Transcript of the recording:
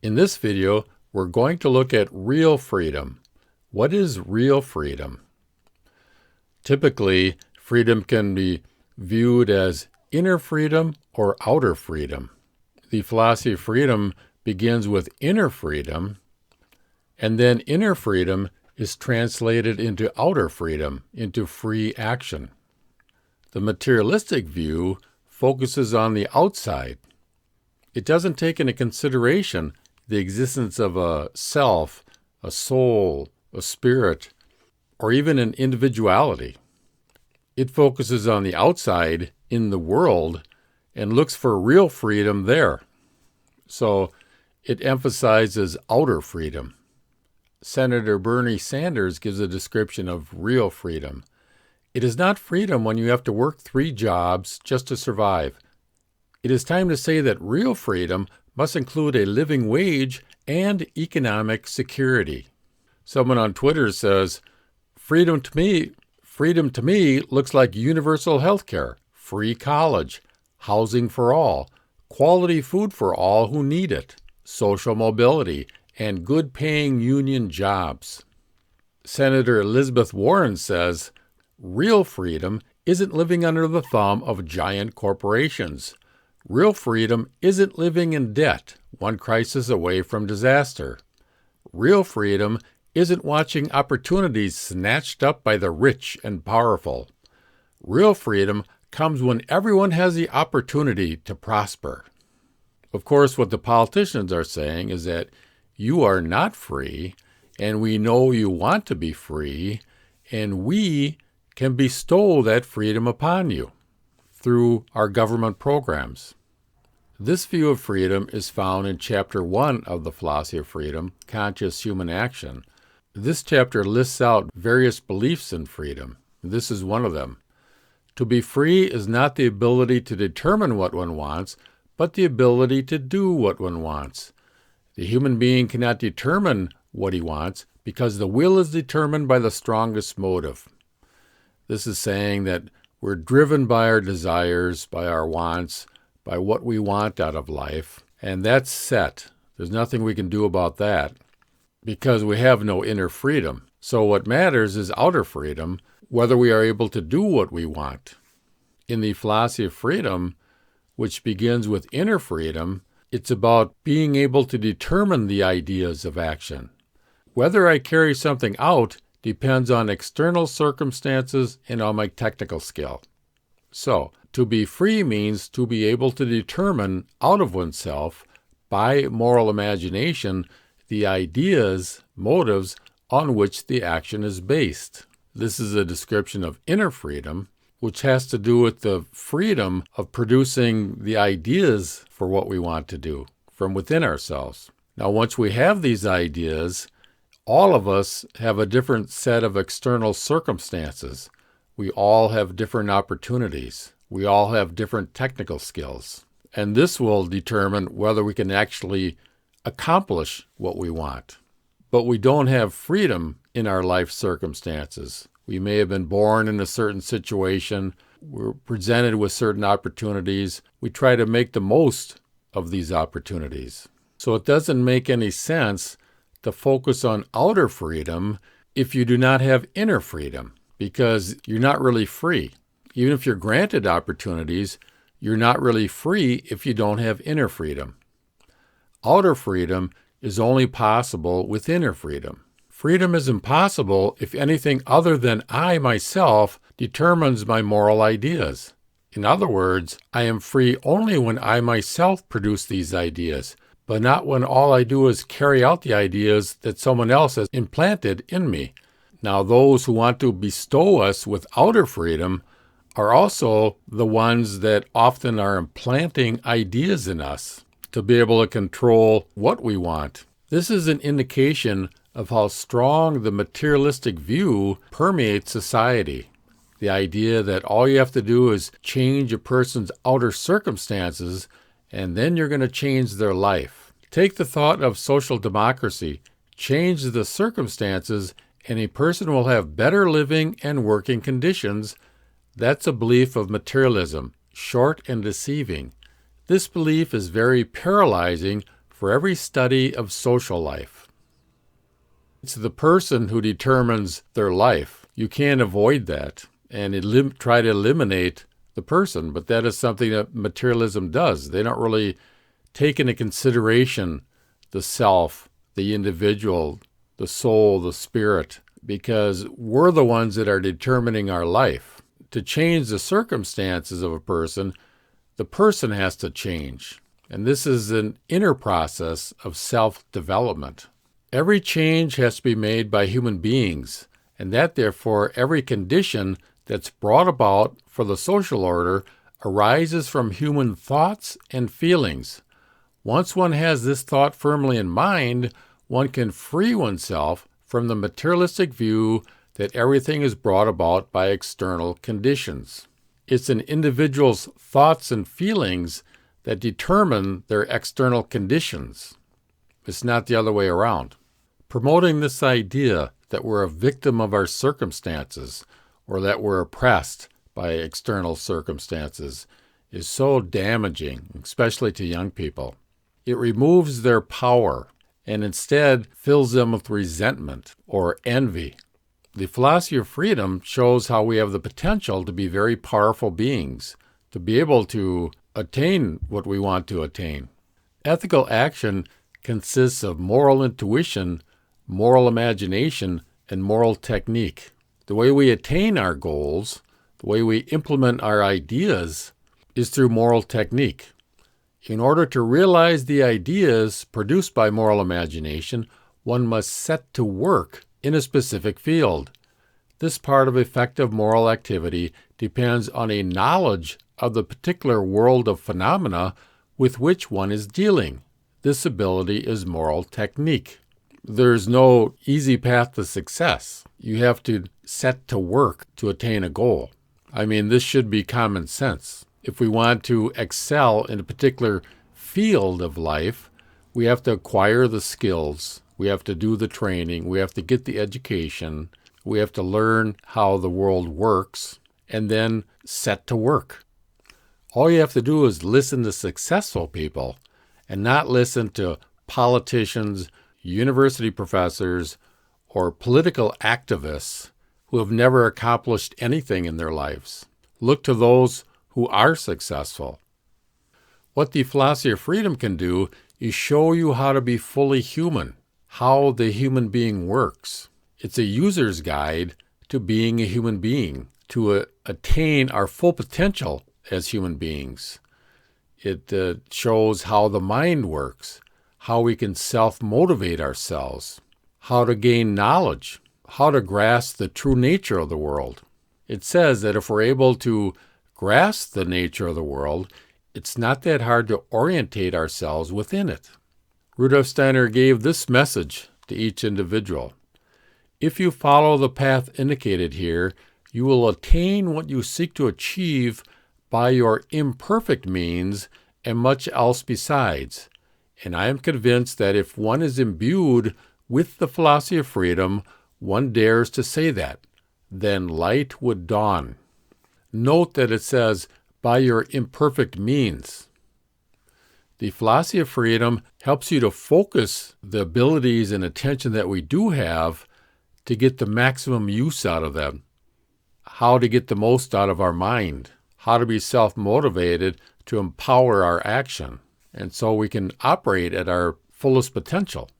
In this video, we're going to look at real freedom. What is real freedom? Typically, freedom can be viewed as inner freedom or outer freedom. The philosophy of freedom begins with inner freedom, and then inner freedom is translated into outer freedom, into free action. The materialistic view focuses on the outside. It doesn't take into consideration the existence of a self, a soul, a spirit, or even an individuality. It focuses on the outside in the world and looks for real freedom there. So it emphasizes outer freedom. Senator Bernie Sanders gives a description of real freedom. It is not freedom when you have to work 3 jobs just to survive. It is time to say that real freedom must include a living wage and economic security. Someone on Twitter says, freedom to me looks like universal health care, free college, housing for all, quality food for all who need it, social mobility, and good-paying union jobs. Senator Elizabeth Warren says, real freedom isn't living under the thumb of giant corporations. Real freedom isn't living in debt, one crisis away from disaster. Real freedom isn't watching opportunities snatched up by the rich and powerful. Real freedom comes when everyone has the opportunity to prosper. Of course, what the politicians are saying is that you are not free, and we know you want to be free, and we can bestow that freedom upon you through our government programs. This view of freedom is found in Chapter 1 of the Philosophy of Freedom, Conscious Human Action. This chapter lists out various beliefs in freedom. This is one of them. To be free is not the ability to determine what one wants, but the ability to do what one wants. The human being cannot determine what he wants because the will is determined by the strongest motive. This is saying that we're driven by our desires, by our wants, by what we want out of life, and that's set. There's nothing we can do about that because we have no inner freedom. So what matters is outer freedom, whether we are able to do what we want. In the philosophy of freedom, which begins with inner freedom, it's about being able to determine the ideas of action. Whether I carry something out depends on external circumstances and on my technical skill. So, to be free means to be able to determine out of oneself, by moral imagination, the ideas, motives on which the action is based. This is a description of inner freedom, which has to do with the freedom of producing the ideas for what we want to do from within ourselves. Now, once we have these ideas, all of us have a different set of external circumstances. We all have different opportunities. We all have different technical skills. And this will determine whether we can actually accomplish what we want. But we don't have freedom in our life circumstances. We may have been born in a certain situation. We're presented with certain opportunities. We try to make the most of these opportunities. So it doesn't make any sense to focus on outer freedom if you do not have inner freedom, because you're not really free. Even if you're granted opportunities, you're not really free if you don't have inner freedom. Outer freedom is only possible with inner freedom. Freedom is impossible if anything other than I myself determines my moral ideas. In other words, I am free only when I myself produce these ideas, but not when all I do is carry out the ideas that someone else has implanted in me. Now, those who want to bestow us with outer freedom are also the ones that often are implanting ideas in us to be able to control what we want. This is an indication of how strong the materialistic view permeates society. The idea that all you have to do is change a person's outer circumstances, and then you're going to change their life. Take the thought of social democracy. Change the circumstances, and a person will have better living and working conditions. That's a belief of materialism, short and deceiving. This belief is very paralyzing for every study of social life. It's the person who determines their life. You can't avoid that and try to eliminate the person, but that is something that materialism does. They don't really take into consideration the self, the individual, the soul, the spirit, because we're the ones that are determining our life. To change the circumstances of a person, the person has to change. And this is an inner process of self-development. Every change has to be made by human beings, and that therefore every condition that's brought about for the social order arises from human thoughts and feelings. Once one has this thought firmly in mind, one can free oneself from the materialistic view that everything is brought about by external conditions. It's an individual's thoughts and feelings that determine their external conditions. It's not the other way around. Promoting this idea that we're a victim of our circumstances or that we're oppressed by external circumstances is so damaging, especially to young people. It removes their power and instead fills them with resentment or envy. The philosophy of freedom shows how we have the potential to be very powerful beings, to be able to attain what we want to attain. Ethical action consists of moral intuition, moral imagination, and moral technique. The way we attain our goals, the way we implement our ideas, is through moral technique. In order to realize the ideas produced by moral imagination, one must set to work in a specific field. This part of effective moral activity depends on a knowledge of the particular world of phenomena with which one is dealing. This ability is moral technique. There's no easy path to success. You have to set to work to attain a goal. I mean, this should be common sense. If we want to excel in a particular field of life, we have to acquire the skills. We have to do the training. We have to get the education. We have to learn how the world works and then set to work. All you have to do is listen to successful people and not listen to politicians, university professors, or political activists who have never accomplished anything in their lives. Look to those who are successful. What the philosophy of freedom can do is show you how to be fully human, how the human being works. It's a user's guide to being a human being, to attain our full potential as human beings. It shows how the mind works, how we can self-motivate ourselves, how to gain knowledge, how to grasp the true nature of the world. It says that if we're able to grasp the nature of the world, it's not that hard to orientate ourselves within it. Rudolf Steiner gave this message to each individual. If you follow the path indicated here, you will attain what you seek to achieve by your imperfect means and much else besides. And I am convinced that if one is imbued with the philosophy of freedom, one dares to say that, then light would dawn. Note that it says, by your imperfect means. The philosophy of freedom helps you to focus the abilities and attention that we do have to get the maximum use out of them, how to get the most out of our mind, how to be self-motivated to empower our action, and so we can operate at our fullest potential.